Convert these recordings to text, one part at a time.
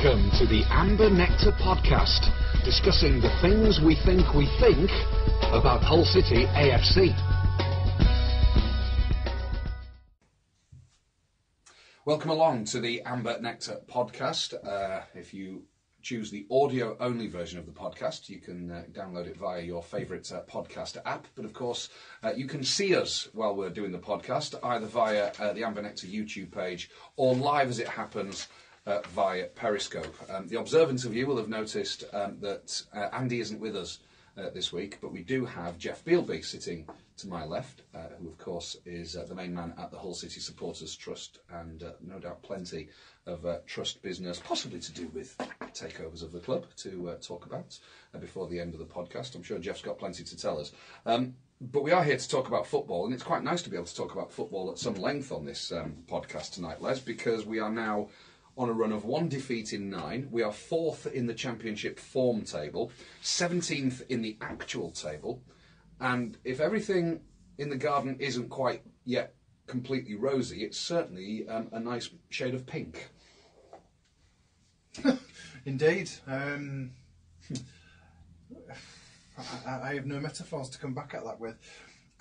Welcome to the Amber Nectar podcast, discussing the things we think about Hull City AFC. Welcome along to the Amber Nectar podcast. If you choose the audio-only version of the podcast, you can download it via your favourite podcast app. But of course, you can see us while we're doing the podcast, either via the Amber Nectar YouTube page or live as it happens via Periscope. The observant of you will have noticed that Andy isn't with us this week, but we do have Geoff Bielby sitting to my left, who of course is the main man at the Hull City Supporters Trust, and no doubt plenty of trust business, possibly to do with takeovers of the club, to talk about before the end of the podcast. I'm sure Geoff's got plenty to tell us. But we are here to talk about football, and it's quite nice to be able to talk about football at some length on this podcast tonight, Les, because we are now on a run of 1 defeat in 9. We are 4th in the Championship form table, 17th in the actual table, and if everything in the garden isn't quite yet completely rosy, it's certainly a nice shade of pink. Indeed. I have no metaphors to come back at that with.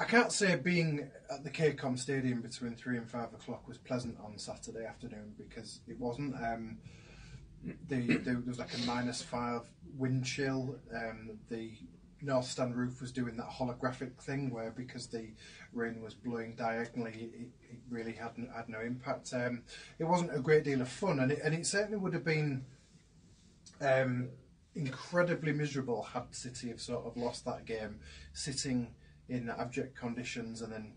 I can't say being at the KCOM Stadium between 3 and 5 o'clock was pleasant on Saturday afternoon, because it wasn't. There was like a -5 wind chill. The North Stand roof was doing that holographic thing where, because the rain was blowing diagonally, it really had no impact. It wasn't a great deal of fun, and it certainly would have been incredibly miserable had City have sort of lost that game, sitting in abject conditions and then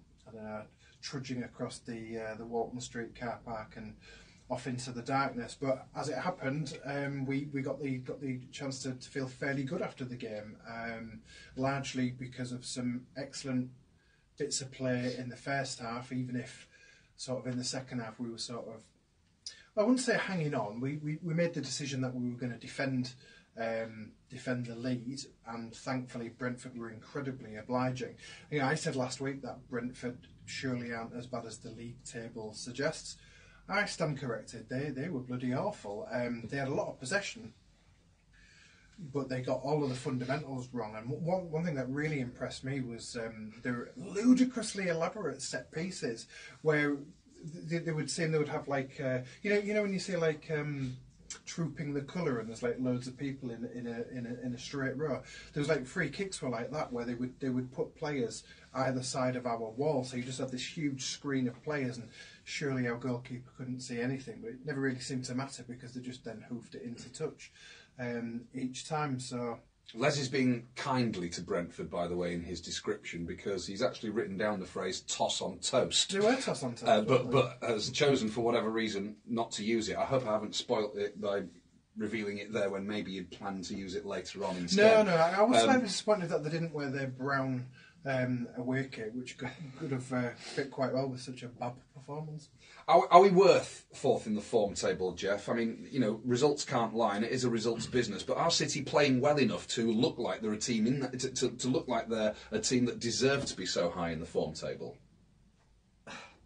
trudging across the Walton Street car park and off into the darkness. But as it happened, we got the chance to feel fairly good after the game, largely because of some excellent bits of play in the first half, even if sort of in the second half we were sort of, I wouldn't say hanging on. We made the decision that we were going to defend the lead, and thankfully Brentford were incredibly obliging. You know, I said last week that Brentford surely aren't as bad as the league table suggests. I stand corrected. They were bloody awful. They had a lot of possession, but they got all of the fundamentals wrong. And one thing that really impressed me was their ludicrously elaborate set pieces, where they would seem they would have like you know when you see like trooping the colour and there's like loads of people in a straight row. There was like free kicks were like that, where they would put players either side of our wall, so you just had this huge screen of players, and surely our goalkeeper couldn't see anything, but it never really seemed to matter because they just then hoofed it into touch each time. So Les is being kindly to Brentford, by the way, in his description, because he's actually written down the phrase "toss on toast." They were toss on toast, but has chosen, for whatever reason, not to use it. I hope I haven't spoilt it by revealing it there when maybe you'd planned to use it later on instead. No, I was slightly disappointed that they didn't wear their brown away kit, which could have fit quite well with such a bad performance. Are we worth 4th in the form table, Geoff? I mean, you know, results can't lie, and it is a results business. But are City playing well enough to look like they're a team in that, to look like they're a team that deserve to be so high in the form table?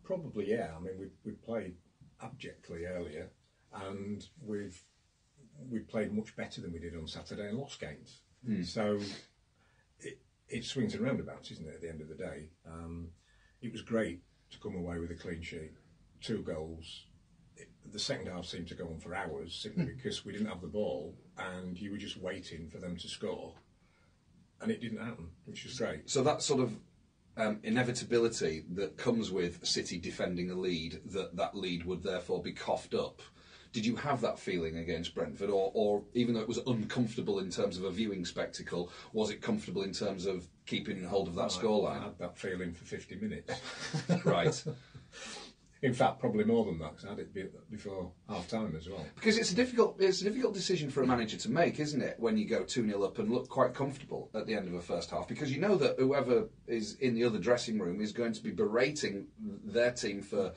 Probably, yeah. I mean, we played abjectly earlier, and we've played much better than we did on Saturday and lost games. So it swings and roundabouts, isn't it, at the end of the day? It was great to come away with a clean sheet, 2 goals. The second half seemed to go on for hours, simply because we didn't have the ball and you were just waiting for them to score, and it didn't happen, which was great. So that sort of inevitability that comes with City defending a lead, that lead would therefore be coughed up. Did you have that feeling against Brentford, or even though it was uncomfortable in terms of a viewing spectacle, was it comfortable in terms of keeping hold of that scoreline? I had that feeling for 50 minutes. Right. In fact, probably more than that, because I had it before half-time as well. Because it's a difficult decision for a manager to make, isn't it, when you go 2-0 up and look quite comfortable at the end of a first half, because you know that whoever is in the other dressing room is going to be berating their team for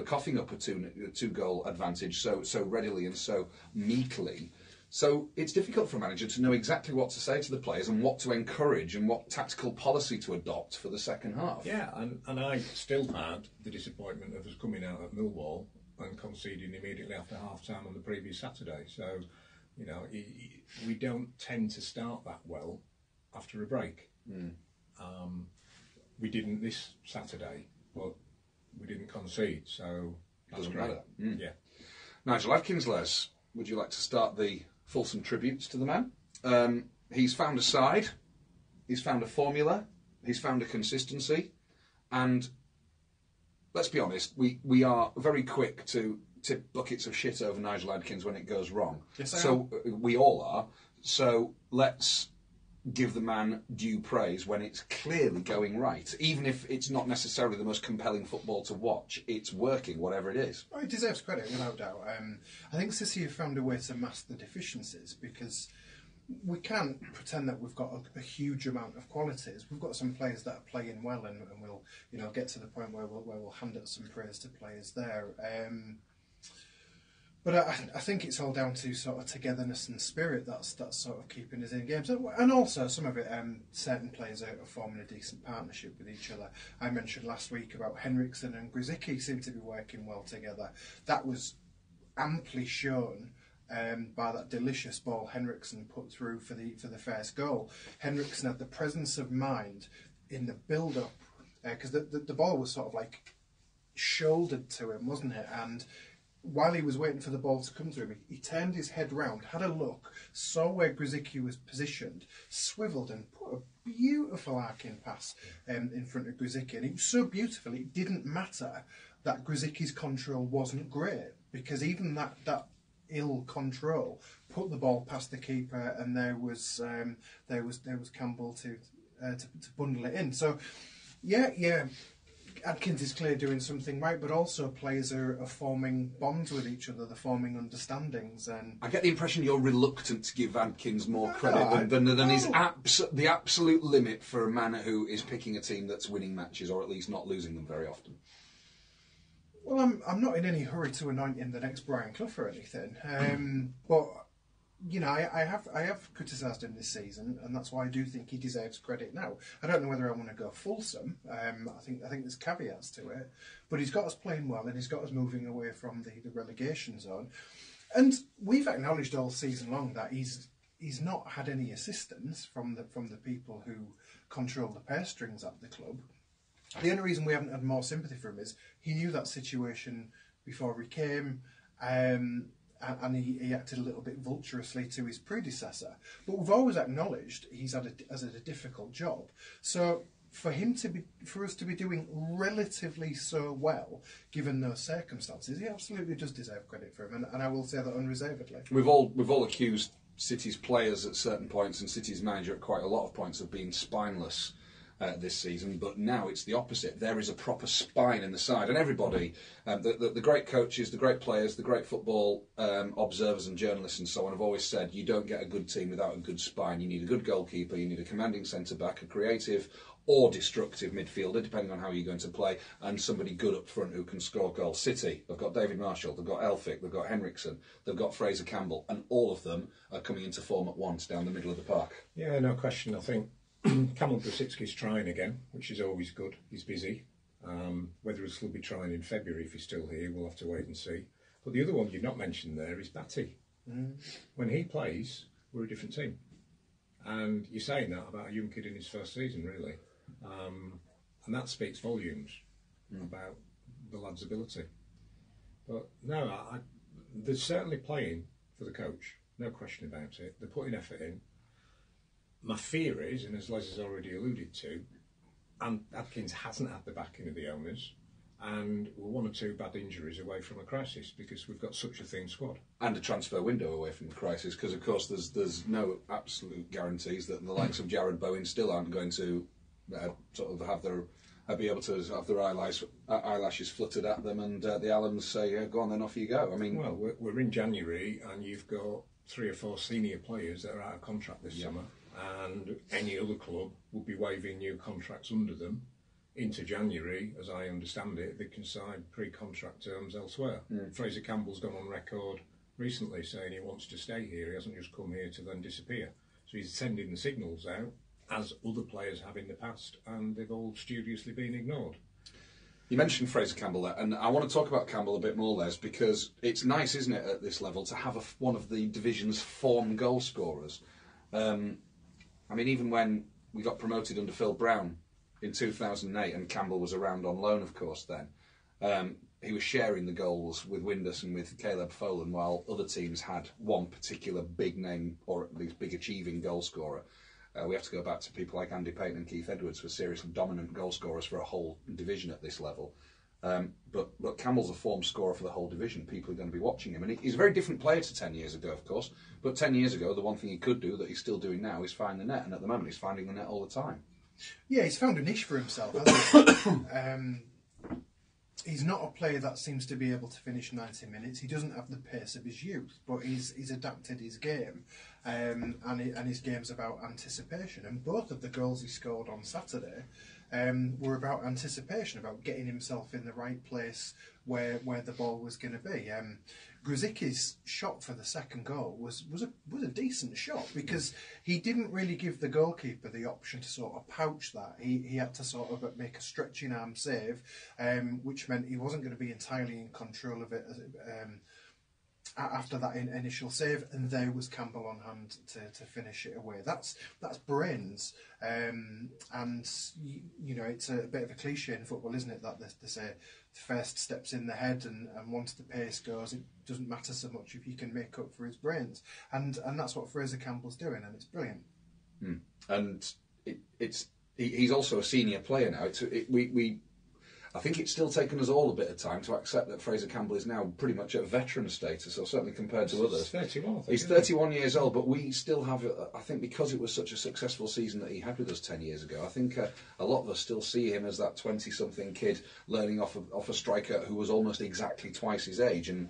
coughing up a two-goal advantage so readily and so meekly. So it's difficult for a manager to know exactly what to say to the players and what to encourage and what tactical policy to adopt for the second half. Yeah, and I still had the disappointment of us coming out at Millwall and conceding immediately after half-time on the previous Saturday. So, we don't tend to start that well after a break. We didn't this Saturday, but we didn't concede, so that's Doesn't great. matter. Yeah. Nigel Adkins, Les, would you like to start the fulsome tributes to the man? He's found a side, he's found a formula, he's found a consistency, and let's be honest, we are very quick to tip buckets of shit over Nigel Adkins when it goes wrong. Yes, so we all are. So let's give the man due praise when it's clearly going right. Even if it's not necessarily the most compelling football to watch, it's working, whatever it is. Oh, he deserves credit, without doubt. I think City have found a way to mask the deficiencies, because we can't pretend that we've got a huge amount of qualities. We've got some players that are playing well, and we'll get to the point where we'll hand out some praise to players there. But I think it's all down to sort of togetherness and spirit that's sort of keeping us in games. And also some of it, certain players are forming a decent partnership with each other. I mentioned last week about Henriksen and Grzycki seem to be working well together. That was amply shown by that delicious ball Henriksen put through for the first goal. Henriksen had the presence of mind in the build-up, because the ball was sort of like shouldered to him, wasn't it? And while he was waiting for the ball to come through him, he turned his head round, had a look, saw where Grzycki was positioned, swivelled and put a beautiful arcing pass in front of Grzycki. And it was so beautiful, it didn't matter that Grzycki's control wasn't great, because even that ill control put the ball past the keeper, and there was Campbell to bundle it in. So yeah. Adkins is clearly doing something right, but also players are forming bonds with each other, they're forming understandings. And I get the impression you're reluctant to give Adkins more credit than his the absolute limit for a man who is picking a team that's winning matches, or at least not losing them very often. Well, I'm not in any hurry to anoint him the next Brian Clough or anything, but I have criticised him this season, and that's why I do think he deserves credit now. I don't know whether I want to go fulsome. I think there's caveats to it, but he's got us playing well, and he's got us moving away from the relegation zone. And we've acknowledged all season long that he's not had any assistance from the people who control the purse strings at the club. The only reason we haven't had more sympathy for him is he knew that situation before he came. And he acted a little bit vulturously to his predecessor. But we've always acknowledged he's had a difficult job. So for us to be doing relatively so well, given those circumstances, he absolutely does deserve credit for him, and I will say that unreservedly. We've all accused City's players at certain points and City's manager at quite a lot of points of being spineless this season, but now it's the opposite. There is a proper spine in the side, and everybody, the great coaches, the great players, the great football observers and journalists and so on have always said you don't get a good team without a good spine. You need a good goalkeeper, you need a commanding centre-back, a creative or destructive midfielder, depending on how you're going to play, and somebody good up front who can score goals. City, they've got David Marshall, they've got Elphick, they've got Henriksen, they've got Fraser Campbell, and all of them are coming into form at once down the middle of the park. Yeah, no question. I think Kamil Grzycki's trying again, which is always good. He's busy. Whether he'll still be trying in February if he's still here, we'll have to wait and see. But the other one you've not mentioned there is Batty. When he plays, we're a different team. And you're saying that about a young kid in his first season, really. And that speaks volumes about the lad's ability. But no, they're certainly playing for the coach, no question about it. They're putting effort in. My fear is, and as Les has already alluded to, Adkins hasn't had the backing of the owners, and we're one or two bad injuries away from a crisis because we've got such a thin squad. And a transfer window away from the crisis, because of course there's no absolute guarantees that the likes of Jared Bowen still aren't going to sort of have be able to have their eyelashes fluttered at them, and the Allens say, go on then, off you go. I mean, well, we're in January, and you've got 3 or 4 senior players that are out of contract this summer. And any other club would be waiving new contracts under them into January. As I understand it, they can sign pre-contract terms elsewhere. Fraser Campbell's gone on record recently saying he wants to stay here. He hasn't just come here to then disappear. So he's sending the signals out, as other players have in the past, and they've all studiously been ignored. You mentioned Fraser Campbell there, and I want to talk about Campbell a bit more, Les, because it's nice, isn't it, at this level, to have one of the division's form goal scorers. I mean, even when we got promoted under Phil Brown in 2008, and Campbell was around on loan, of course, then, he was sharing the goals with Windus and with Caleb Folan, while other teams had one particular big name, or at least big achieving goal scorer. We have to go back to people like Andy Payton and Keith Edwards, who are seriously dominant goal scorers for a whole division at this level. But Campbell's a form scorer for the whole division. People are going to be watching him. And he's a very different player to 10 years ago, of course. But 10 years ago, the one thing he could do that he's still doing now is find the net. And at the moment, he's finding the net all the time. Yeah, he's found a niche for himself, hasn't he? He's not a player that seems to be able to finish 90 minutes. He doesn't have the pace of his youth, but he's adapted his game, and his game's about anticipation. And both of the goals he scored on Saturday were about anticipation, about getting himself in the right place where the ball was going to be. Grzycki's shot for the second goal was a decent shot, because he didn't really give the goalkeeper the option to sort of pouch that. He had to sort of make a stretching arm save, which meant he wasn't going to be entirely in control of it after that initial save, and there was Campbell on hand to finish it away. That's brains, and you know, it's a bit of a cliche in football, isn't it, that they say the first steps in the head, and once the pace goes, it doesn't matter so much if you can make up for his brains, and that's what Fraser Campbell's doing, and it's brilliant. And he's also a senior player now. I think it's still taken us all a bit of time to accept that Fraser Campbell is now pretty much at veteran status, or certainly compared to others. 31, He's 31 years old, but we still have, I think, because it was such a successful season that he had with us 10 years ago, I think a lot of us still see him as that 20-something kid learning off a striker who was almost exactly twice his age. And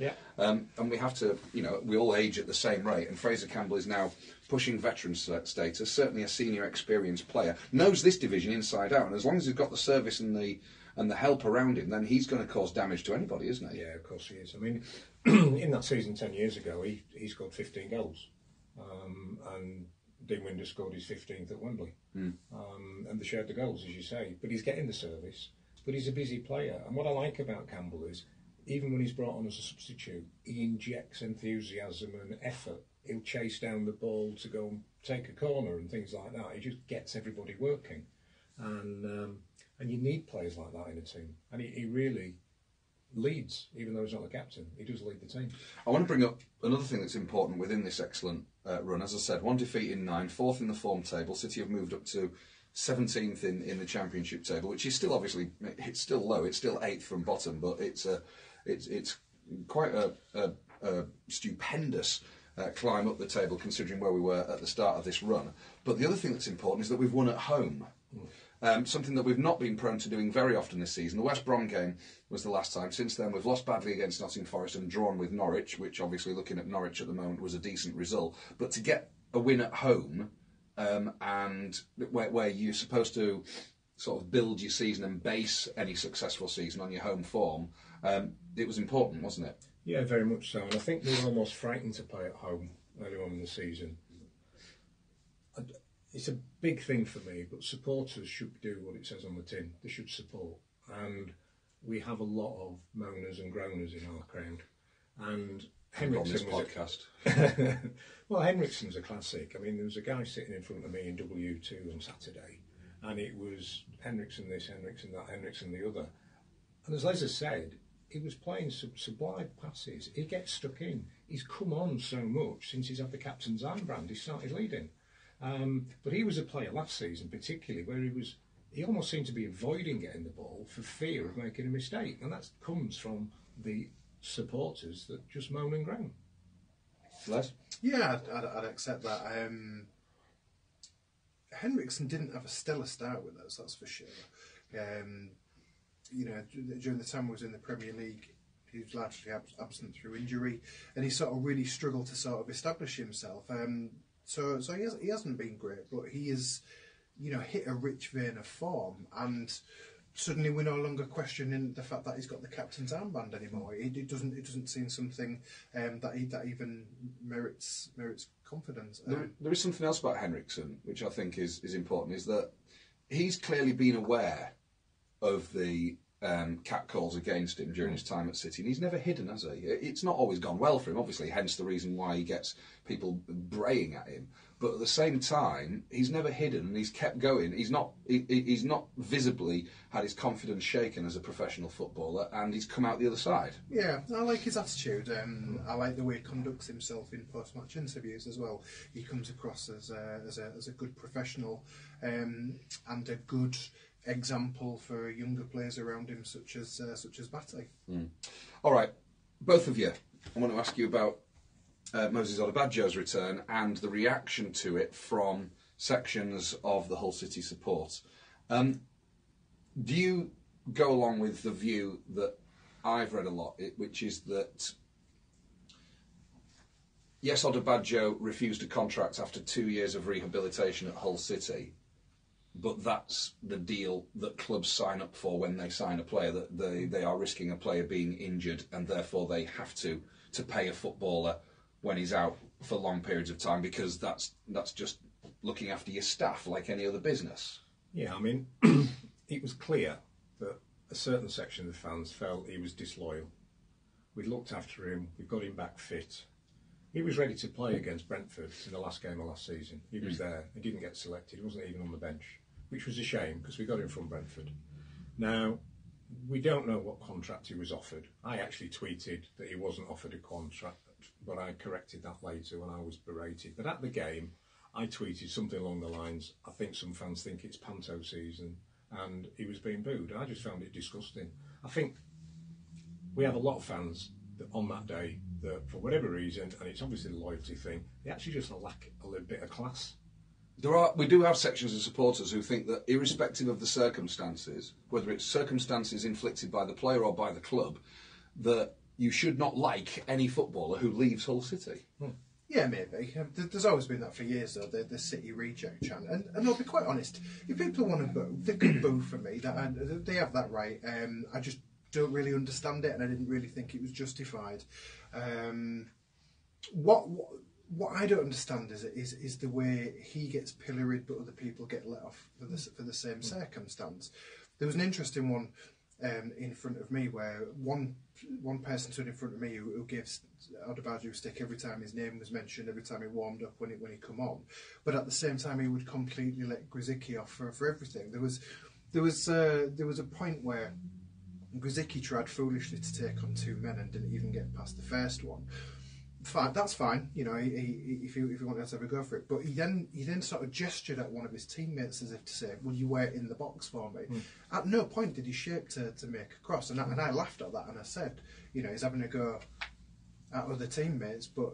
we have to, you know, we all age at the same rate, and Fraser Campbell is now pushing veteran status, certainly a senior experienced player, knows this division inside out, and as long as he's got the service and the help around him, then he's going to cause damage to anybody, isn't he? Yeah, of course he is. I mean, in that season 10 years ago, he scored 15 goals. And Dean Windus scored his 15th at Wembley. And they shared the goals, as you say. But he's getting the service. But he's a busy player. And what I like about Campbell is, even when he's brought on as a substitute, he injects enthusiasm and effort. He'll chase down the ball to go and take a corner and things like that. He just gets everybody working. And you need players like that in a team. And he really leads, even though he's not the captain. He does lead the team. I want to bring up another thing that's important within this excellent run. As I said, 1 defeat in 9, 4th in the form table. City have moved up to 17th in the Championship table, which is still obviously, it's still low. It's still 8th from bottom, but it's quite a stupendous climb up the table considering where we were at the start of this run. But the other thing that's important is that we've won at home. Something that we've not been prone to doing very often this season. The West Brom game was the last time. Since then, we've lost badly against Nottingham Forest and drawn with Norwich, which obviously, looking at Norwich at the moment, was a decent result. But to get a win at home, and where you're supposed to sort of build your season and base any successful season on your home form, it was important, wasn't it? Yeah, very much so. And I think we were almost frightened to play at home early on in the season. It's a big thing for me, but supporters should do what it says on the tin. They should support. And we have a lot of moaners and groaners in our crowd. And Henriksen was podcast. Well, Henriksen's a classic. I mean, there was a guy sitting in front of me in W2 on Saturday, and it was Henriksen this, Henriksen that, Henriksen the other. And as Les has said, he was playing sublime passes. He gets stuck in. He's come on so much since he's had the captain's armband. He started leading. But he was a player last season, particularly, where he almost seemed to be avoiding getting the ball for fear of making a mistake, and that comes from the supporters that just moan and groan. Les? Yeah, I'd accept that. Henriksen didn't have a stellar start with us, that's for sure. You know, during the time he was in the Premier League, he was largely absent through injury, and he sort of really struggled to sort of establish himself. So he hasn't been great, but he has, you know, hit a rich vein of form, and suddenly we're no longer questioning the fact that he's got the captain's armband anymore. It doesn't seem something that even merits confidence. There is something else about Henriksen which I think is important, is that he's clearly been aware of the catcalls against him during his time at City, and he's never hidden, has he? It's not always gone well for him, obviously, hence the reason why he gets people braying at him. But at the same time, he's never hidden, and he's kept going. He's not visibly had his confidence shaken as a professional footballer, and he's come out the other side. Yeah, I like his attitude. I like the way he conducts himself in post-match interviews as well. He comes across as a good professional and a good example for younger players around him, such as Batty. All right, both of you, I want to ask you about Moses Odubajo's return and the reaction to it from sections of the Hull City support. Do you go along with the view that I've read a lot, which is that yes, Odubajo refused a contract after 2 years of rehabilitation at Hull City, but that's the deal that clubs sign up for when they sign a player, that they are risking a player being injured, and therefore they have to pay a footballer when he's out for long periods of time, because that's just looking after your staff like any other business. Yeah, I mean, it was clear that a certain section of the fans felt he was disloyal. We looked after him, we got him back fit. He was ready to play against Brentford in the last game of last season. He was there, he didn't get selected, he wasn't even on the bench, which was a shame because we got him from Brentford. Now, we don't know what contract he was offered. I actually tweeted that he wasn't offered a contract, but I corrected that later when I was berated. But at the game, I tweeted something along the lines, I think some fans think it's Panto season, and he was being booed. I just found it disgusting. I think we have a lot of fans that on that day that, for whatever reason, and it's obviously the loyalty thing, they actually just lack a little bit of class. We do have sections of supporters who think that irrespective of the circumstances, whether it's circumstances inflicted by the player or by the club, that you should not like any footballer who leaves Hull City. Yeah, maybe. There's always been that for years, though, the City reject chant. And I'll be quite honest, if people want to boo, they can boo for me. They have that right. I just don't really understand it, and I didn't really think it was justified. What I don't understand is the way he gets pilloried, but other people get let off for the same circumstance. There was an interesting one in front of me where one person stood in front of me who gives Odubajo stick every time his name was mentioned, every time he warmed up when he come on, but at the same time he would completely let Grzycki off for everything. There was a point where Grzycki tried foolishly to take on two men and didn't even get past the first one. Fine, that's fine, you know. If you want to have a go for it, but he then sort of gestured at one of his teammates as if to say, "Will you wait in the box for me?" At no point did he shape to make a cross, and I laughed at that, and I said, you know, he's having a go at other teammates, but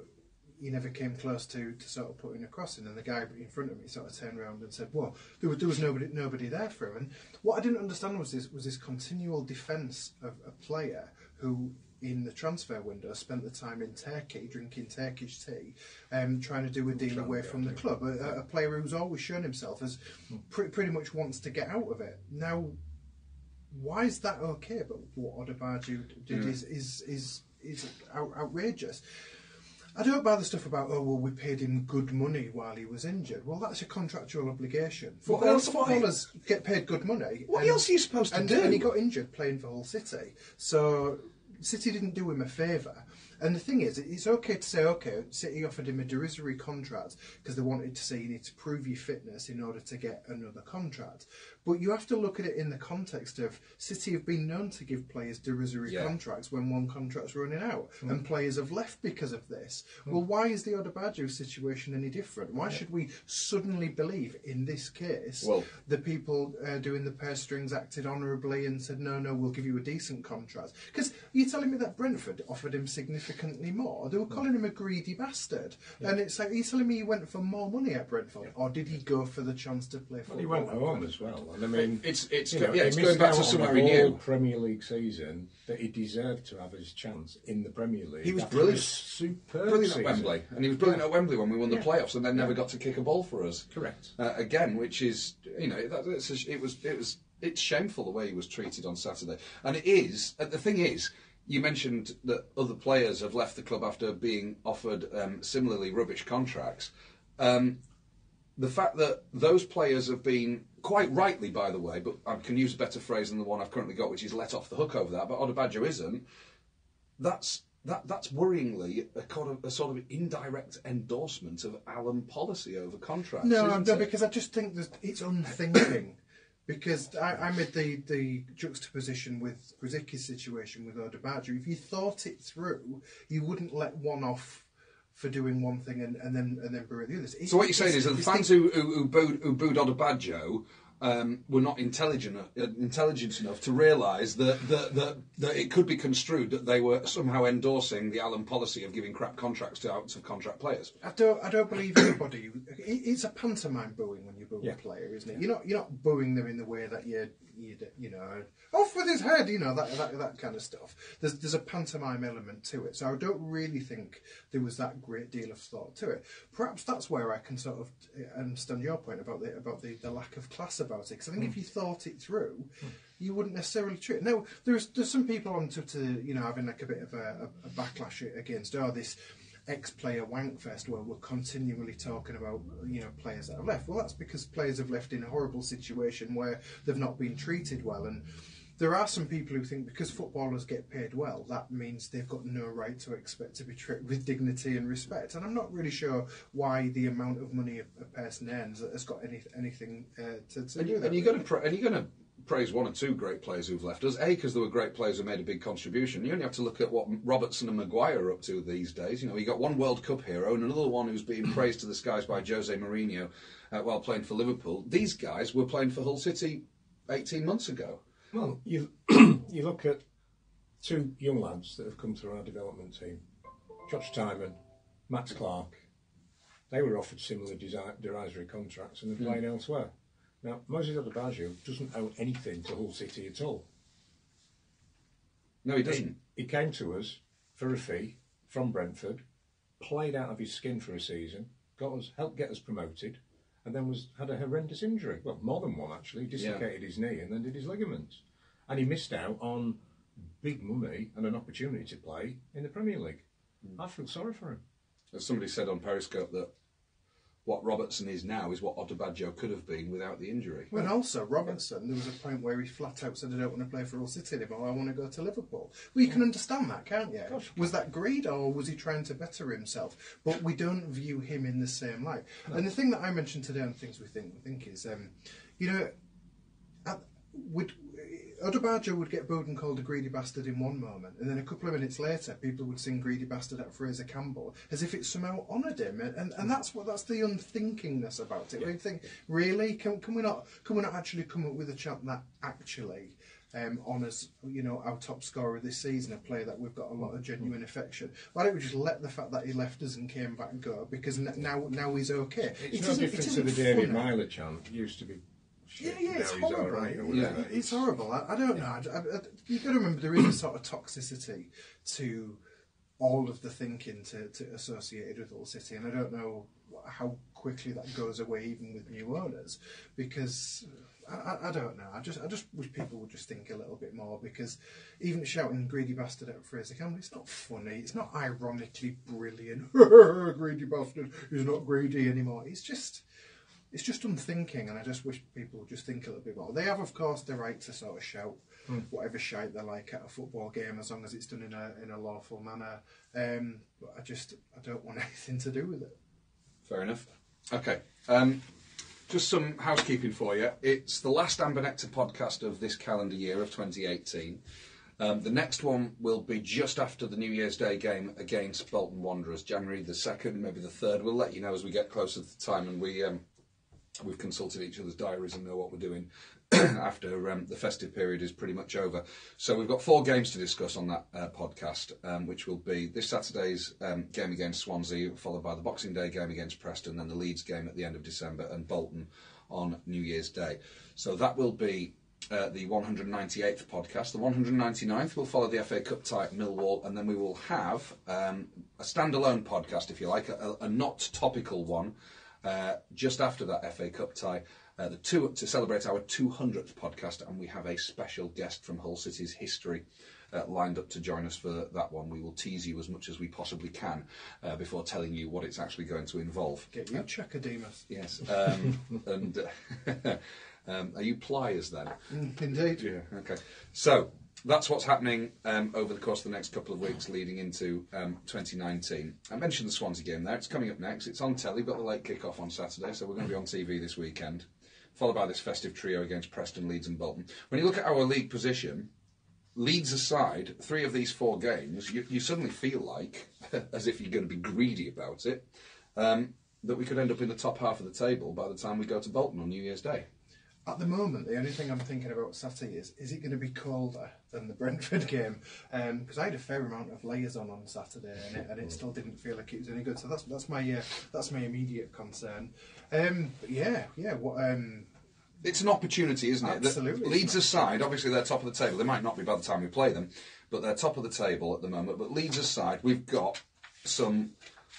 he never came close to sort of putting a cross in. And the guy in front of me sort of turned around and said, "Well, there was nobody there for him." And what I didn't understand was this continual defence of a player who, in the transfer window, spent the time in Turkey drinking Turkish tea, trying to do a deal away from the club. A player who's always shown himself as pretty much wants to get out of it. Now, why is that okay? But what Odubajo did is outrageous. I don't buy the stuff about, oh, well, we paid him good money while he was injured. Well, that's a contractual obligation. Footballers get paid good money. What else are you supposed to do? And he got injured playing for Hull City. So City didn't do him a favour. And the thing is, it's okay to say, okay, City offered him a derisory contract because they wanted to say you need to prove your fitness in order to get another contract. But you have to look at it in the context of City have been known to give players derisory contracts when one contract's running out, and players have left because of this. Well, why is the Odubajo situation any different? Why should we suddenly believe, in this case, the people doing the purse strings acted honourably and said, no, we'll give you a decent contract? Because you're telling me that Brentford offered him significantly more. They were calling him a greedy bastard. And it's like, are you telling me he went for more money at Brentford? Or did he go for the chance to play football? Well, he went home as well. And I mean, it's going back to somewhere he knew. Premier League season that he deserved to have his chance in the Premier League. He was brilliant. Superb brilliant at Wembley, and he was brilliant at Wembley when we won the playoffs, and then never got to kick a ball for us. Correct. Again, which is, you know, it's shameful the way he was treated on Saturday, and it is. The thing is, you mentioned that other players have left the club after being offered similarly rubbish contracts. the fact that those players have been, quite rightly, by the way, but I can use a better phrase than the one I've currently got, which is let off the hook over that, but Odubajo isn't, that's worryingly a sort of indirect endorsement of Allen policy over contracts. No, isn't it? because I just think it's unthinking. Because I made the juxtaposition with Grzycki's situation with Odubajo. If you thought it through, you wouldn't let one off for doing one thing and then brew at the others. So what you're saying is that the fans who booed Odubajo were not intelligent enough to realise that it could be construed that they were somehow endorsing the Allen policy of giving crap contracts to out-of-contract players. I don't believe anybody. It's a pantomime booing when you boo a player, isn't it? You're not booing them in the way that you off with his head, that kind of stuff. There's a pantomime element to it, so I don't really think there was that great deal of thought to it. Perhaps that's where I can sort of understand your point about the lack of class about it, because I think if you thought it through, you wouldn't necessarily treat it. Now, there's some people on Twitter, having like a bit of a backlash against this ex-player wankfest where we're continually talking about players that have left. Well, that's because players have left in a horrible situation where they've not been treated well, and there are some people who think because footballers get paid well, that means they've got no right to expect to be treated with dignity and respect. And I'm not really sure why the amount of money a person earns has got anything to do with that. And you're going to praise one or two great players who've left us. Because there were great players who made a big contribution. You only have to look at what Robertson and Maguire are up to these days. You got one World Cup hero and another one who's being praised to the skies by Jose Mourinho while playing for Liverpool. These guys were playing for Hull City 18 months ago. Well, you look at two young lads that have come through our development team, Josh Timon, Max Clark. They were offered similar derisory contracts and they're playing elsewhere. Now, Moses Odubajo doesn't owe anything to Hull City at all. No, he doesn't. He came to us for a fee from Brentford, played out of his skin for a season, helped get us promoted, and then had a horrendous injury. Well, more than one actually. Dislocated his knee and then did his ligaments. And he missed out on big money and an opportunity to play in the Premier League. I feel sorry for him. As somebody said on Periscope that what Robertson is now is what Odubajo could have been without the injury. Well, and also Robertson, there was a point where he flat out said, I don't want to play for Hull City anymore, I want to go to Liverpool. Well, you can understand that, can't you? Gosh. Was that greed or was he trying to better himself? But we don't view him in the same light. No. And the thing that I mentioned today on Things We Think is, Odubajo would get booed and called a greedy bastard in one moment, and then a couple of minutes later, people would sing "greedy bastard" at Fraser Campbell as if it somehow honoured him, and that's the unthinkingness about it. Yeah. We think, really, can we not actually come up with a chant that actually honours our top scorer this season, a player that we've got a lot of genuine affection? Why don't we just let the fact that he left us and came back go, because now he's okay? It's no different to the David Myler chant. It used to be. Yeah, it's horrible. Right, it's horrible. I don't know. You've got to remember there is a sort of toxicity to all of the thinking associated with Hull City, and I don't know how quickly that goes away even with new owners, because I don't know. I just wish people would just think a little bit more, because even shouting "greedy bastard" at Fraser Campbell, it's not funny. It's not ironically brilliant. Greedy bastard, he's not greedy anymore. It's just unthinking, and I just wish people would just think a little bit more. They have, of course, the right to sort of shout whatever shite they like at a football game, as long as it's done in a lawful manner. But I don't want anything to do with it. Fair enough. Okay. Just some housekeeping for you. It's the last Amber Nectar podcast of this calendar year of 2018. The next one will be just after the New Year's Day game against Bolton Wanderers, January the 2nd, maybe the 3rd. We'll let you know as we get closer to the time, and we've consulted each other's diaries and know what we're doing after the festive period is pretty much over. So we've got 4 games to discuss on that podcast, which will be this Saturday's game against Swansea, followed by the Boxing Day game against Preston, then the Leeds game at the end of December, and Bolton on New Year's Day. So that will be the 198th podcast. The 199th will follow the FA Cup tie at Millwall, and then we will have a standalone podcast, if you like, a not topical one, just after that FA Cup tie, to celebrate our 200th podcast, and we have a special guest from Hull City's history lined up to join us for that one. We will tease you as much as we possibly can before telling you what it's actually going to involve. Get you Chakademus. Yes. And are you pliers then? Indeed. Yeah, okay. So that's what's happening over the course of the next couple of weeks leading into 2019. I mentioned the Swansea game there. It's coming up next. It's on telly. We've got the late kick-off on Saturday, so we're going to be on TV this weekend, followed by this festive trio against Preston, Leeds and Bolton. When you look at our league position, Leeds aside, 3 of these 4 games, you suddenly feel like, as if you're going to be greedy about it, that we could end up in the top half of the table by the time we go to Bolton on New Year's Day. At the moment, the only thing I'm thinking about Saturday is it going to be colder than the Brentford game? Because I had a fair amount of layers on Saturday, and it still didn't feel like it was any good. So that's my immediate concern. It's an opportunity, isn't it? Absolutely. Leeds aside, obviously they're top of the table. They might not be by the time we play them, but they're top of the table at the moment. But Leeds aside, we've got some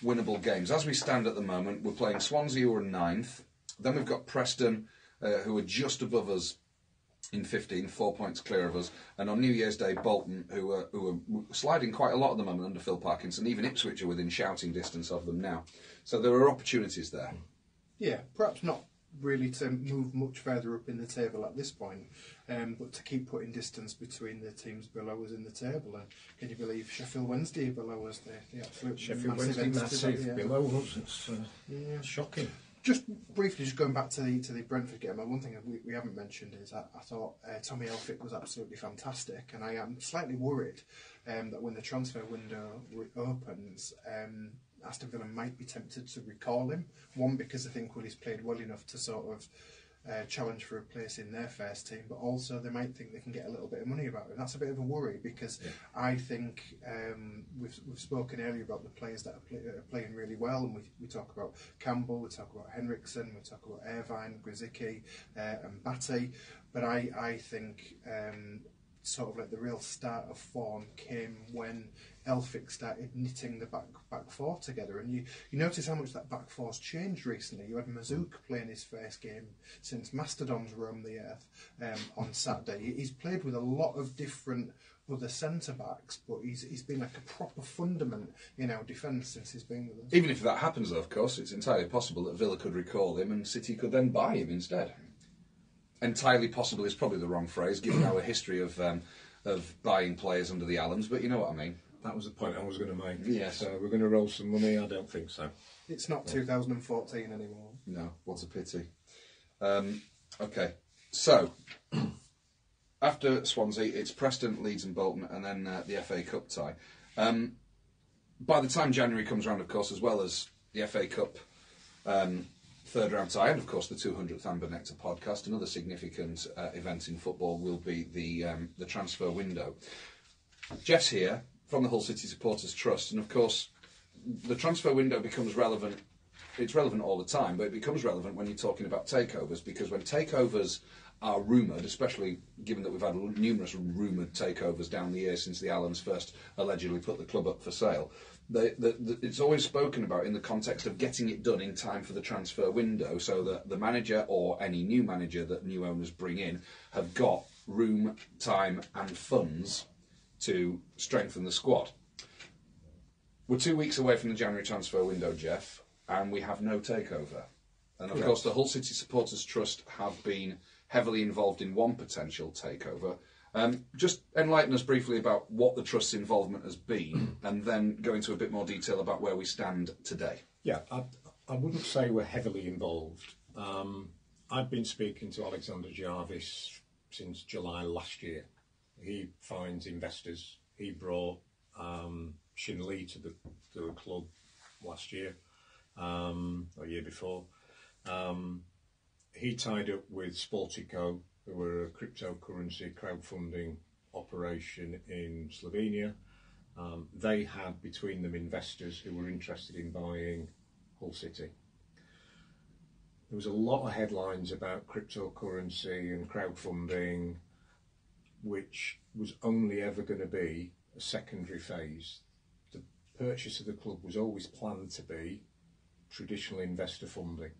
winnable games. As we stand at the moment, we're playing Swansea, who are 9th. Then we've got Preston, who are just above us in 15, 4 points clear of us. And on New Year's Day, Bolton, who are sliding quite a lot at the moment under Phil Parkinson. Even Ipswich are within shouting distance of them now. So there are opportunities there. Yeah, perhaps not really to move much further up in the table at this point, but to keep putting distance between the teams below us in the table. And can you believe Sheffield Wednesday below us? The absolute Sheffield massive Wednesday entity, massive below us. It's shocking. Just briefly, just going back to the Brentford game, one thing we haven't mentioned is I thought Tommy Elphick was absolutely fantastic, and I am slightly worried that when the transfer window opens, Aston Villa might be tempted to recall him. One, because I think he's played well enough to sort of challenge for a place in their first team, but also they might think they can get a little bit of money about him. That's a bit of a worry, because I think we've spoken earlier about the players that are playing really well, and we talk about Campbell, we talk about Henriksen, we talk about Irvine, Grzycki and Batty, but I think sort of like the real start of form came when Elphick started knitting the back 4 together, and you notice how much that back 4's changed recently. You had Mazouk playing his first game since Mastodons roamed the earth on Saturday. He's played with a lot of different other centre-backs, but he's been like a proper fundament in our defence since he's been with us. Even if that happens, though, of course, it's entirely possible that Villa could recall him and City could then buy him instead. Entirely possible is probably the wrong phrase, given our history of buying players under the Allens, but you know what I mean. That was the point I was going to make. Yes. So we're going to roll some money? I don't think so. It's not 2014 anymore. No, what a pity. Okay, so after Swansea, it's Preston, Leeds and Bolton, and then the FA Cup tie. By the time January comes around, of course, as well as the FA Cup third round tie, and of course the 200th Amber Nectar podcast, another significant event in football will be the transfer window. Geoff's here from the Hull City Supporters Trust, and of course the transfer window becomes relevant. It's relevant all the time, but it becomes relevant when you're talking about takeovers, because when takeovers are rumoured, especially given that we've had numerous rumoured takeovers down the years since the Allens first allegedly put the club up for sale, it's always spoken about in the context of getting it done in time for the transfer window, so that the manager or any new manager that new owners bring in have got room, time and funds to strengthen the squad. We're 2 weeks away from the January transfer window, Geoff, and we have no takeover. And of course the Hull City Supporters Trust have been heavily involved in one potential takeover. Just enlighten us briefly about what the Trust's involvement has been, and then go into a bit more detail about where we stand today. Yeah, I wouldn't say we're heavily involved. I've been speaking to Alexander Jarvis since July last year. He finds investors. He brought Shin Lee to the club last year, or year before. He tied up with Sportico, who were a cryptocurrency crowdfunding operation in Slovenia. They had between them investors who were interested in buying Hull City. There was a lot of headlines about cryptocurrency and crowdfunding, which was only ever going to be a secondary phase. The purchase of the club was always planned to be traditional investor funding.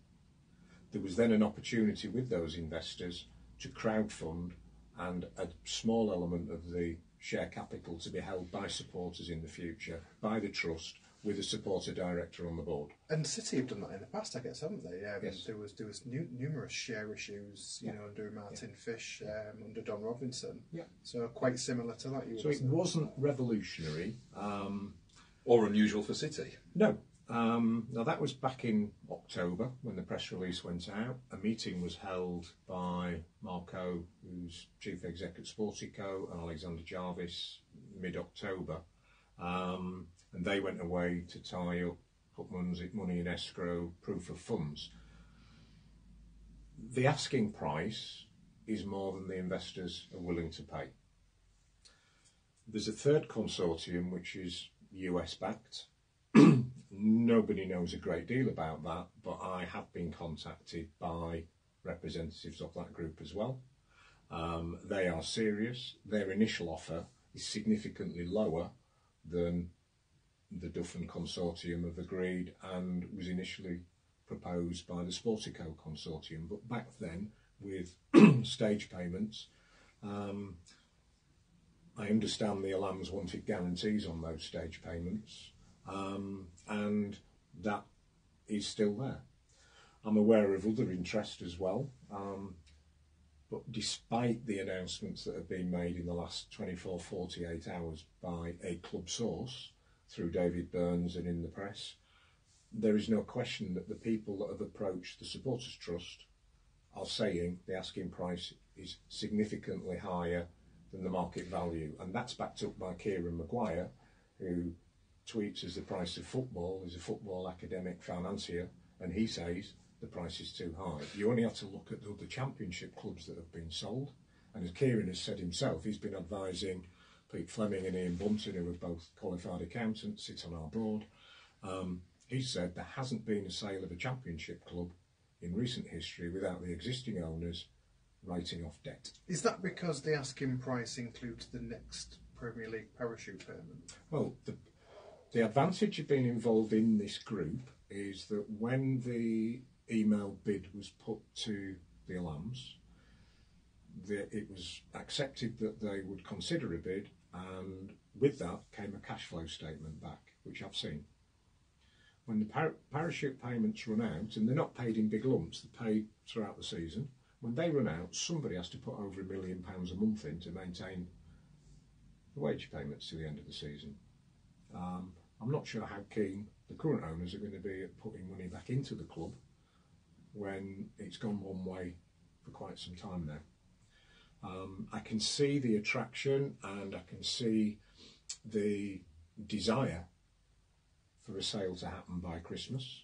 there was then an opportunity with those investors to crowdfund and a small element of the share capital to be held by supporters in the future, by the trust, with a supporter director on the board. And City have done that in the past, I guess, haven't they? Yes. There was numerous share issues, you know, under Martin Fish, under Don Robinson. Yeah. So quite similar to that. So it wasn't revolutionary. Or unusual for City. No. Now that was back in October when the press release went out. A meeting was held by Marco, who's chief exec at Sportico, and Alexander Jarvis mid-October. And they went away to tie up, put money in escrow, proof of funds. The asking price is more than the investors are willing to pay. There's a third consortium which is US backed. Nobody knows a great deal about that, but I have been contacted by representatives of that group as well. They are serious. Their initial offer is significantly lower than the Duffin consortium have agreed and was initially proposed by the Sportico consortium. But back then, with stage payments, I understand the Alams wanted guarantees on those stage payments, and that is still there. I'm aware of other interest as well, but despite the announcements that have been made in the last 24, 48 hours by a club source, through David Burns and in the press, there is no question that the people that have approached the Supporters Trust are saying the asking price is significantly higher than the market value, and that's backed up by Kieran Maguire, who tweets as the price of football is a football academic financier, and he says the price is too high. You only have to look at the other championship clubs that have been sold, and as Kieran has said himself, he's been advising Pete Fleming and Ian Bunton, who are both qualified accountants, sit on our board. He said there hasn't been a sale of a championship club in recent history without the existing owners writing off debt. Is that because the asking price includes the next Premier League parachute payment? Well, the advantage of being involved in this group is that when the email bid was put to the Alams, it was accepted that they would consider a bid, and with that came a cash flow statement back, which I've seen. When the parachute payments run out, and they're not paid in big lumps, they're paid throughout the season, when they run out, somebody has to put over £1 million a month in to maintain the wage payments to the end of the season. I'm not sure how keen the current owners are going to be at putting money back into the club when it's gone one way for quite some time now. I can see the attraction and I can see the desire for a sale to happen by Christmas.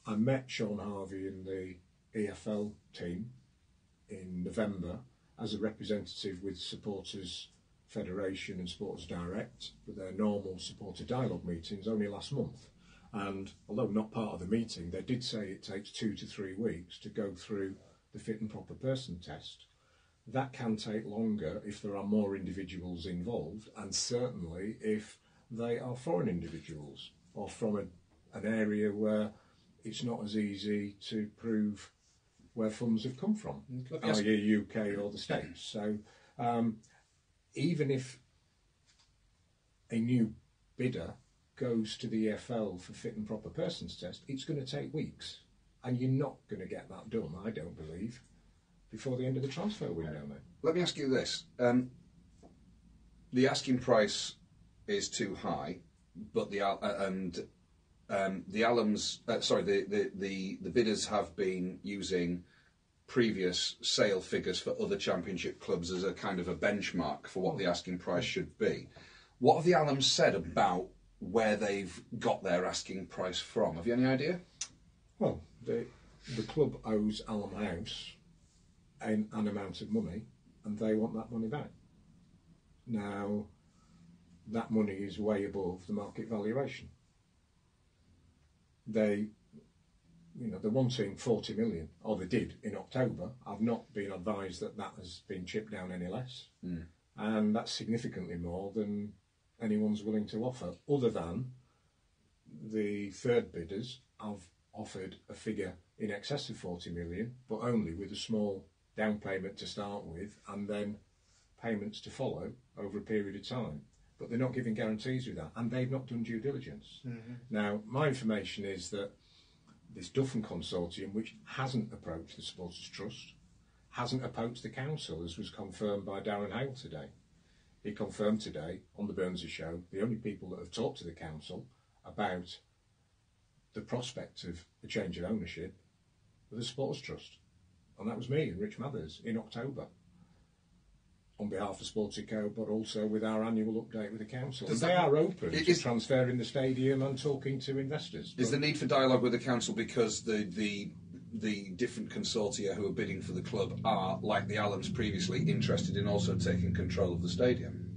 I met Sean Harvey and the EFL team in November as a representative with Supporters Federation and Supporters Direct for their normal supporter dialogue meetings only last month. And although not part of the meeting, they did say it takes 2 to 3 weeks to go through the fit and proper person test. That can take longer if there are more individuals involved, and certainly if they are foreign individuals or from an area where it's not as easy to prove where funds have come from, i.e. UK or the States. So even if a new bidder goes to the EFL for fit and proper persons test, it's going to take weeks, and you're not going to get that done, I don't believe, before the end of the transfer window now. Let me ask you this. The asking price is too high, but the bidders have been using previous sale figures for other championship clubs as a kind of a benchmark for what the asking price should be. What have the Alams said about where they've got their asking price from? Have you any idea? Well, the club owes Allam House an amount of money, and they want that money back. Now, that money is way above the market valuation. They're wanting 40 million, or they did in October. I've not been advised that that has been chipped down any less, and that's significantly more than anyone's willing to offer, other than the third bidders have offered a figure in excess of 40 million, but only with a small down payment to start with and then payments to follow over a period of time. But they're not giving guarantees with that, and they've not done due diligence. Now, my information is that this Duffin consortium, which hasn't approached the Supporters Trust, hasn't approached the council, as was confirmed by Darren Hale today. He confirmed today on the Burnsy show the only people that have talked to the council about the prospect of a change of ownership were the Supporters Trust, and that was me and Rich Mathers in October on behalf of Sportico, but also with our annual update with the council. And they are open to transferring the stadium and talking to investors. Is the need for dialogue with the council because the different consortia who are bidding for the club are, like the Allams previously, interested in also taking control of the stadium?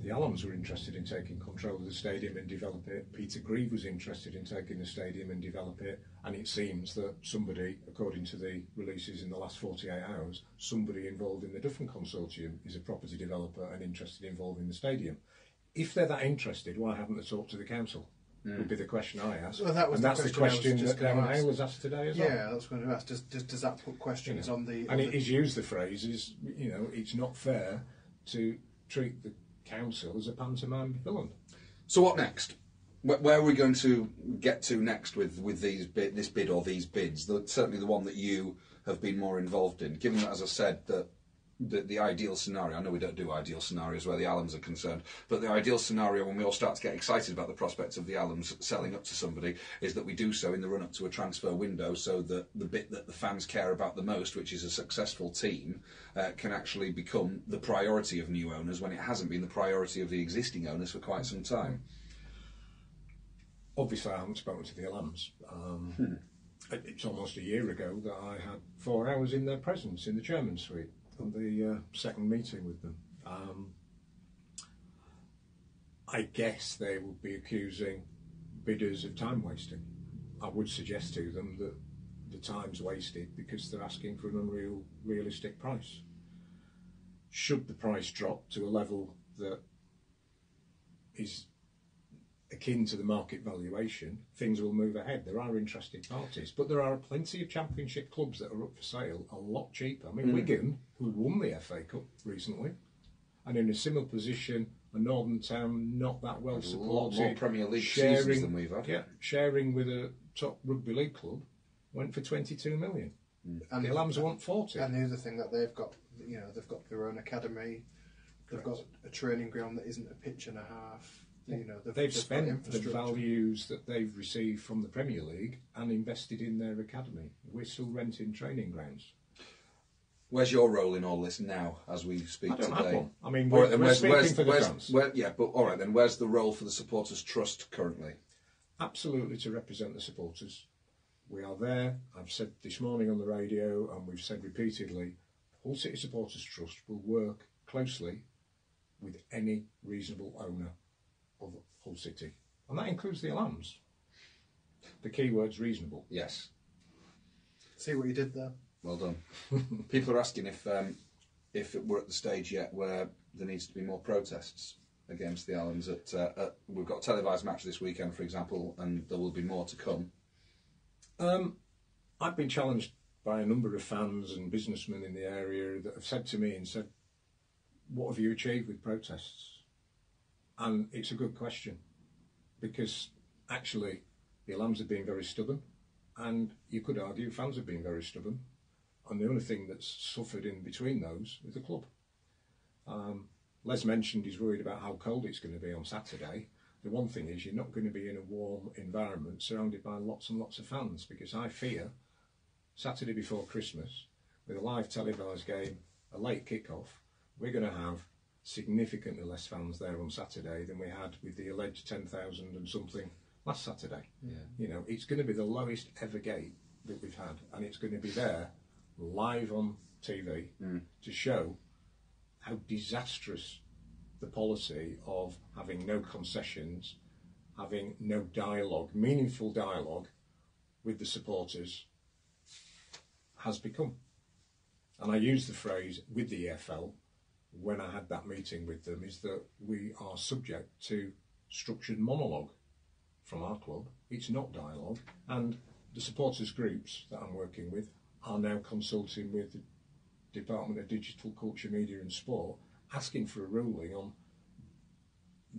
The Allams were interested in taking control of the stadium and develop it. Peter Grieve was interested in taking the stadium and develop it. And it seems that somebody, according to the releases in the last 48 hours, somebody involved in the Duffin consortium is a property developer and interested in involving the stadium. If they're that interested, why haven't they talked to the council? Would be the question I asked. Well, that was and that's the question that Darren Hale was was asked today as well. Yeah, that's what I was going to ask. Does that put questions on the... And he's used the phrase, it's not fair to treat the council as a pantomime villain. So what next? Where are we going to get to next with this bid or these bids? Certainly the one that you have been more involved in, given that, as I said, that the ideal scenario, I know we don't do ideal scenarios where the Allams are concerned, but the ideal scenario when we all start to get excited about the prospects of the Allams selling up to somebody is that we do so in the run-up to a transfer window, so that the bit that the fans care about the most, which is a successful team, can actually become the priority of new owners when it hasn't been the priority of the existing owners for quite some time. Obviously I haven't spoken to the Allams. It's almost a year ago that I had 4 hours in their presence in the chairman's suite on the second meeting with them. I guess they would be accusing bidders of time wasting. I would suggest to them that the time's wasted because they're asking for an unrealistic price. Should the price drop to a level that is akin to the market valuation, things will move ahead. There are interested parties, but there are plenty of Championship clubs that are up for sale a lot cheaper. I mean, Wigan, who won the FA Cup recently, and in a similar position, a northern town not that well supported, more Premier League seasons than we've had. Yeah, sharing with a top rugby league club, went for 22 million. And the Lambs want 40. And the other thing that they've got, they've got their own academy. They've got a training ground that isn't a pitch and a half. They've spent the values that they've received from the Premier League and invested in their academy. We're still renting training grounds. Where's your role in all this now, as we speak today? I don't have one. I mean, we're speaking for the fans. But all right then. Where's the role for the Supporters Trust currently? Absolutely to represent the supporters. We are there. I've said this morning on the radio, and we've said repeatedly, Hull City Supporters Trust will work closely with any reasonable owner of Hull City, and that includes the Allams. The key word's reasonable. Yes. See what you did there. Well done. People are asking if we're at the stage yet where there needs to be more protests against the Allams. We've got a televised match this weekend, for example, and there will be more to come. I've been challenged by a number of fans and businessmen in the area that have said to me and said, "What have you achieved with protests?" And it's a good question, because actually the Allams have been very stubborn, and you could argue fans have been very stubborn, and the only thing that's suffered in between those is the club. Les mentioned he's worried about how cold it's going to be on Saturday. The one thing is you're not going to be in a warm environment surrounded by lots and lots of fans, because I fear Saturday before Christmas, with a live televised game, a late kick-off, we're going to have significantly less fans there on Saturday than we had with the alleged 10,000 and something last Saturday. Yeah. It's going to be the lowest ever gate that we've had, and it's going to be there live on TV to show how disastrous the policy of having no concessions, having no dialogue, meaningful dialogue with the supporters has become. And I use the phrase with the EFL when I had that meeting with them, is that we are subject to structured monologue from our club. It's not dialogue, and the supporters groups that I'm working with are now consulting with the Department of Digital Culture, Media and Sport, asking for a ruling on,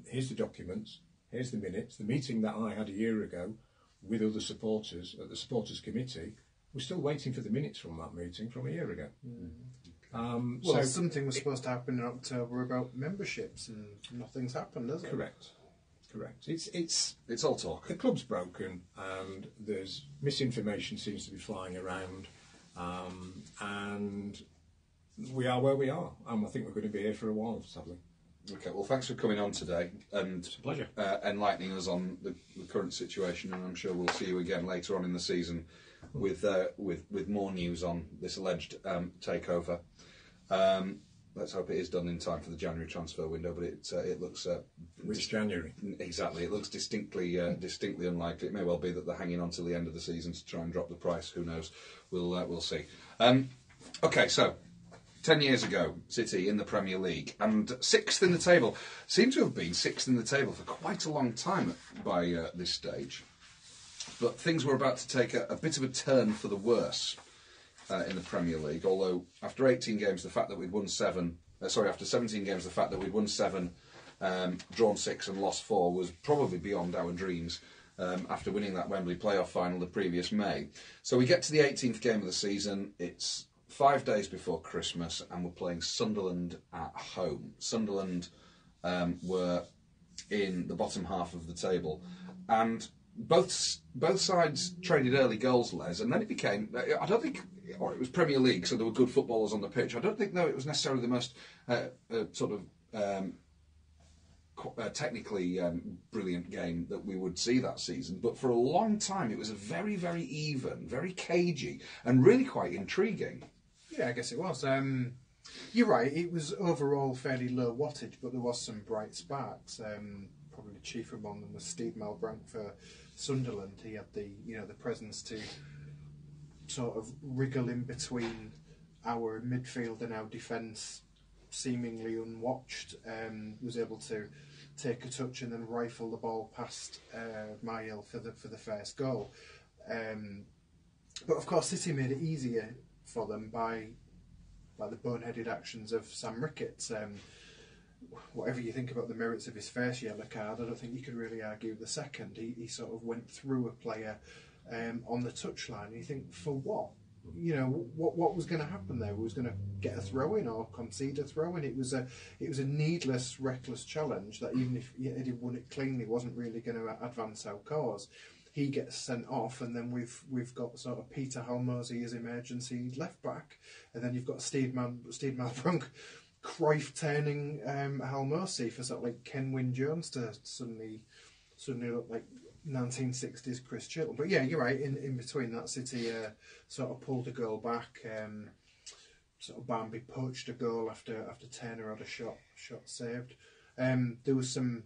here's the documents, here's the minutes. The meeting that I had a year ago with other supporters at the supporters committee, we're still waiting for the minutes from that meeting from a year ago. Well, So something was supposed to happen in October about memberships, and nothing's happened, has it? correct. It's all talk. The club's broken, and there's misinformation seems to be flying around, and we are where we are, and I think we're going to be here for a while, sadly. Okay, well, thanks for coming on today and It's a pleasure. Enlightening us on the current situation, and I'm sure we'll see you again later on in the season with more news on this alleged takeover. Let's hope it is done in time for the January transfer window, but it looks Which January? Exactly, it looks distinctly unlikely. It may well be that they're hanging on till the end of the season to try and drop the price. Who knows? We'll see. Okay, so 10 years ago, City in the Premier League and sixth in the table. Seem to have been sixth in the table for quite a long time by this stage. But things were about to take a bit of a turn for the worse in the Premier League. Although after 18 games, the fact that we'd won after 17 games, the fact that we'd won 7, drawn 6 and lost 4 was probably beyond our dreams after winning that Wembley playoff final the previous May. So we get to the 18th game of the season. It's 5 days before Christmas, and we're playing Sunderland at home. Sunderland were in the bottom half of the table, and both sides traded early goals, Les, and then it became, I don't think, or it was Premier League, so there were good footballers on the pitch. I don't think, though, it was necessarily the most technically brilliant game that we would see that season, but for a long time it was a very, very even, very cagey, and really quite intriguing. Yeah, I guess it was. You're right, it was overall fairly low wattage, but there was some bright sparks. Probably chief among them was Steve Malbranck for Sunderland. He had the presence to sort of wriggle in between our midfield and our defence, seemingly unwatched. Was able to take a touch and then rifle the ball past Mael for the first goal. But of course, City made it easier for them by the boneheaded actions of Sam Ricketts. Whatever you think about the merits of his first yellow card, I don't think you could really argue the second. He sort of went through a player on the touchline. You think, for what? You know, what was going to happen there? Was going to get a throw in or concede a throw in? It was a needless, reckless challenge that even if he won it cleanly, wasn't really going to advance our cause. He gets sent off, and then we've got sort of Peter Halmosi as emergency left back, and then you've got Steve Malbranck, Cruyff turning Halmosi for sort of like Ken Wynne-Jones to suddenly look like 1960s Chris Chilton. But yeah, you're right. In between that, City sort of pulled a goal back. Sort of Bambi poached a goal after Turner had a shot saved. There was some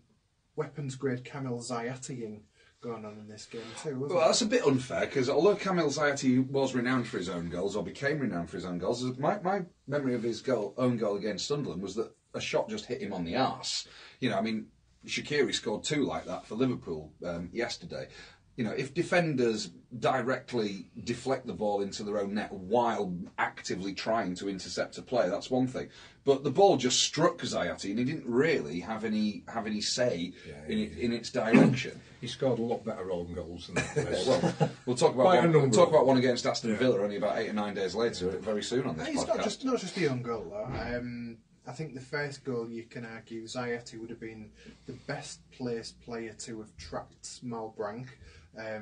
weapons grade Kamil Zayati-ing going on in this game too, wasn't Well, that's a bit unfair, because although Kamil Zayati was renowned for his own goals, or became renowned for his own goals, my memory of his own goal against Sunderland was that a shot just hit him on the arse. You know, I mean, Shaqiri scored 2 like that for Liverpool yesterday. You know, if defenders directly deflect the ball into their own net while actively trying to intercept a player, that's one thing. But the ball just struck Zayati, and he didn't really have any say in its direction. He scored a lot better own goals than that. Well, we'll talk about one against Aston Villa only about 8 or 9 days later, very soon on this podcast. It's not just the own goal though. I think the first goal, you can argue Zayati would have been the best placed player to have tracked Malbranck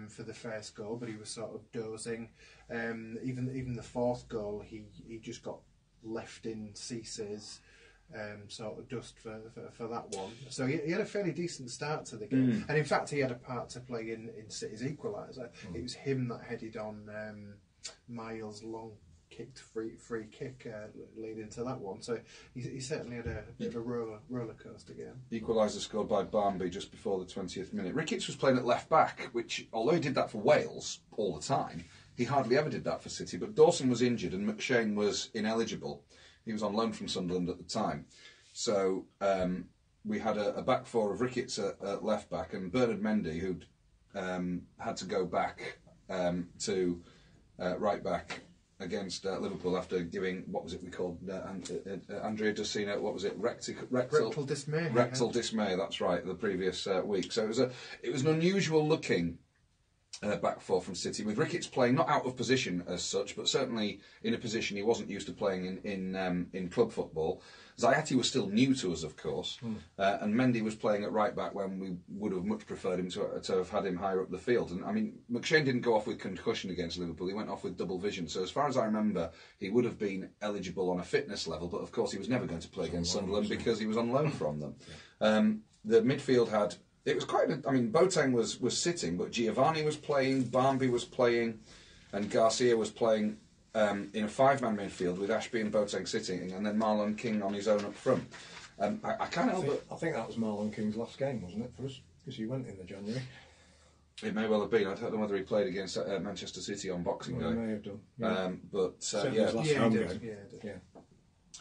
for the first goal, but he was sort of dozing. Even the fourth goal, he just got left in Cissé's sort of dust for that one. So he had a fairly decent start to the game, and in fact he had a part to play in City's equaliser. It was him that headed on Miles' long kicked free kick leading to that one. So he certainly had a bit of a roller coaster game. Equaliser scored by Barmby just before the 20th minute. Ricketts was playing at left back, which, although he did that for Wales all the time, he hardly ever did that for City. But Dawson was injured and McShane was ineligible. He was on loan from Sunderland at the time. So we had a back four of Ricketts at left back, and Bernard Mendy, who'd had to go back to right back against Liverpool after giving, what was it we called, Andrea Ducina, what was it, rectal dismay. Rectal dismay, that's right, the previous week. So it was an unusual looking back four from City, with Ricketts playing not out of position as such, but certainly in a position he wasn't used to playing in club football. Zayati was still new to us, of course, and Mendy was playing at right back when we would have much preferred him to have had him higher up the field. And I mean, McShane didn't go off with concussion against Liverpool; he went off with double vision. So as far as I remember, he would have been eligible on a fitness level, but of course he was never going to play against Sunderland because he was on loan from them. The midfield had. It was quite. I mean, Boateng was sitting, but Giovanni was playing, Barmby was playing, and Garcia was playing in a five-man midfield with Ashby and Boateng sitting, and then Marlon King on his own up front. I can't help but. I think that was Marlon King's last game, wasn't it, for us? Because he went in the January. It may well have been. I don't know whether he played against Manchester City on Boxing Day. He may have done. Yeah. He did. Yeah.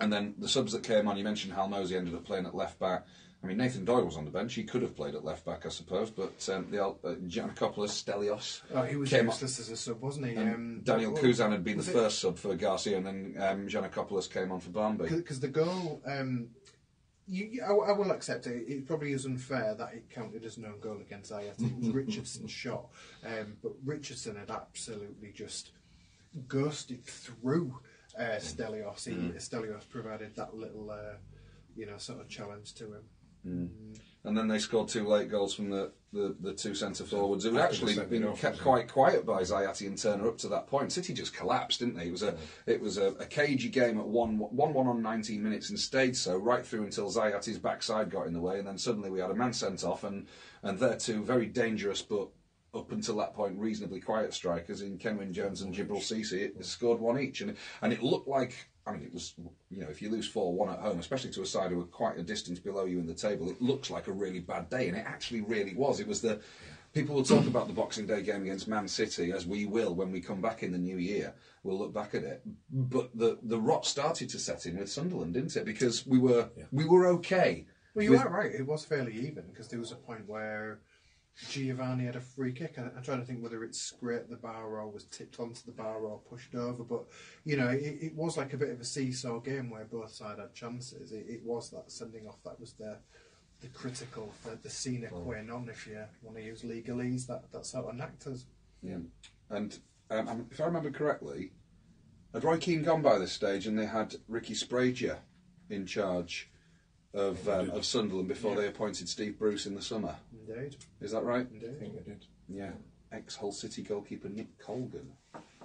And then the subs that came on, you mentioned Halmosi ended up playing at left back. I mean, Nathan Doyle was on the bench. He could have played at left back, I suppose, but Giannakopoulos, Stelios. Oh, he was useless as a sub, wasn't he? Daniel Kuzan had been the first sub for Garcia, and then Giannakopoulos came on for Barmby. Because the goal, I will accept it. It probably is unfair that it counted as no goal against Ayat. It was Richardson's shot, but Richardson had absolutely just ghosted through Stelios. Stelios provided that little, sort of challenge to him. And then they scored two late goals from the two centre forwards. It had actually been kept quite quiet by Zayati and Turner up to that point. City just collapsed, didn't they? It was a cagey game at 1-1 on 19 minutes and stayed so right through until Zayati's backside got in the way, and then suddenly we had a man sent off, and their two very dangerous but up until that point reasonably quiet strikers in Kenwyn Jones and Jibril Cisse scored one each, and it looked like. I mean, it was, if you lose 4-1 at home, especially to a side who are quite a distance below you in the table, it looks like a really bad day, and it actually really was. It was people will talk about the Boxing Day game against Man City, as we will when we come back in the new year. We'll look back at it, but the rot started to set in with Sunderland, didn't it? Because we were okay. Well, you are right. It was fairly even because there was a point where Giovanni had a free kick. I'm trying to think whether it scraped the bar or was tipped onto the bar or pushed over. But, it was like a bit of a seesaw game where both sides had chances. It was that sending off that was the critical, the sine qua non, if you want to use legalese, that's how Nectar's. Yeah. And if I remember correctly, had Roy Keane gone by this stage and they had Ricky Sprague in charge of Sunderland before they appointed Steve Bruce in the summer. Indeed. Is that right? Indeed. I think they did. Yeah. Ex-Hull City goalkeeper Nick Colgan.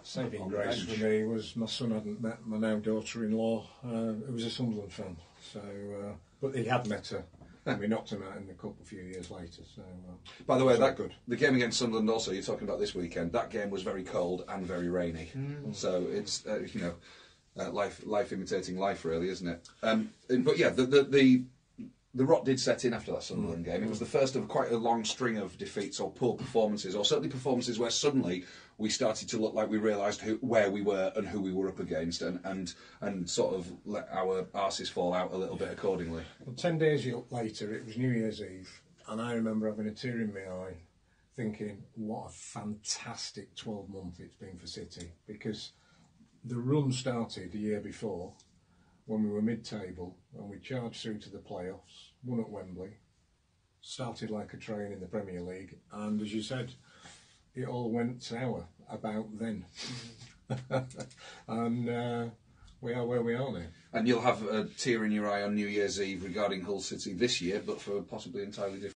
Saving grace for me was my son hadn't met my now daughter-in-law, who was a Sunderland fan. So, but he had met her, and we knocked him out in the cup a few years later. So, by the way, the game against Sunderland also, you're talking about this weekend, that game was very cold and very rainy. So it's life imitating life, really, isn't it? But yeah, the rot did set in after that Sunderland game. It was the first of quite a long string of defeats or poor performances, or certainly performances where suddenly we started to look like we realised where we were and who we were up against, and sort of let our arses fall out a little bit accordingly. Well, 10 days later, it was New Year's Eve, and I remember having a tear in my eye, thinking, what a fantastic 12-month it's been for City, because the run started the year before when we were mid-table and we charged through to the playoffs, won at Wembley, started like a train in the Premier League, and as you said, it all went sour about then. And we are where we are now. And you'll have a tear in your eye on New Year's Eve regarding Hull City this year, but for possibly entirely different